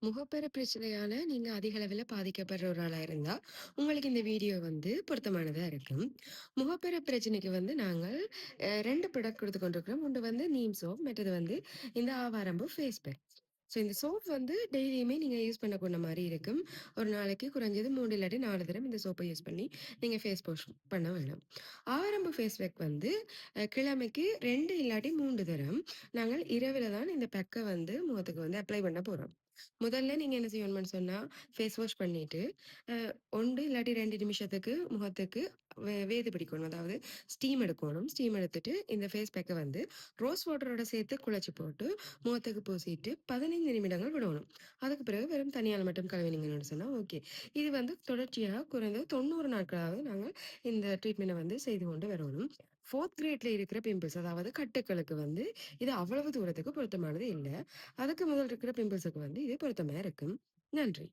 முகப்பரு பிரச்சனையால நீங்க அதிக அளவில பாதிக்கப்படுற ஒரு ஆளா இருந்தா, உங்களுக்கு இந்த வீடியோ வந்து பொருத்தமானதா இருக்கும். முகப்பரு பிரச்சனைக்கு வந்து நாங்கள் 2 ப்ராடக்ட் குடுத்து கொண்டிருக்கிறோம். ஒன்று வந்து நீம் சோப், மற்றது வந்து இந்த ஆவாரம்பூ ஃபேஸ் பேக். ஸோ இந்த சோப் வந்து டெய்லியுமே நீங்க யூஸ் பண்ணக்கூடிய மாரி இருக்கும். ஒரு நாளைக்கு குறைஞ்சது 3 இல்லாட்டி 4 தடவ இந்த சோப்ப யூஸ் பண்ணி நீங்க ஃபேஸ் வாஷ் பண்ண வேணும். ஆவாரம்பூ ஃபேஸ் பேக் வந்து கிழமைக்கு 2 இல்லாட்டி 3 தரம் நாங்கள் இரவில தான் இந்த பேக்க வந்து முகத்துக்கு வந்து அப்ளை பண்ண போறோம். முதல்ல நீங்க என்ன செய்யணும்னு சொன்னா, ஃபேஸ் வாஷ் பண்ணிட்டு, அ 1 இல்லாட்டி 2 நிமிஷத்துக்கு முகத்துக்கு வேது பிடிக்கணும். அதாவது ஸ்டீம் எடுக்கணும். ஸ்டீம் எடுத்துட்டு இந்த ஃபேஸ் பேக்க வந்து ரோஸ் வாட்டரோட சேர்த்து குழச்சு போட்டு, முகத்துக்கு பூசிட்டு 15 நிமிடங்கள் விடணும். அதுக்கு பிறகு வெறும் தண்ணீயால மட்டும் கழுவினீங்கன்னு சொன்னா ஓகே. இது வந்து தொடர்ச்சியா குறைந்தது 90 நாட்களாவது நாங்க இந்த ட்ரீட்மெண்ட்ட வந்து செய்து கொண்டு வரணும். 4த் கிரேட்ல இருக்கிற பிம்பிள்ஸ் அதாவது கட்டுக்களுக்கு வந்து இது அவ்வளவு தூரத்துக்கு பொருத்தமானது இல்ல. அதுக்கு முதல் இருக்கிற பிம்பிள்ஸுக்கு வந்து இது பொருத்தமா இருக்கும். நன்றி.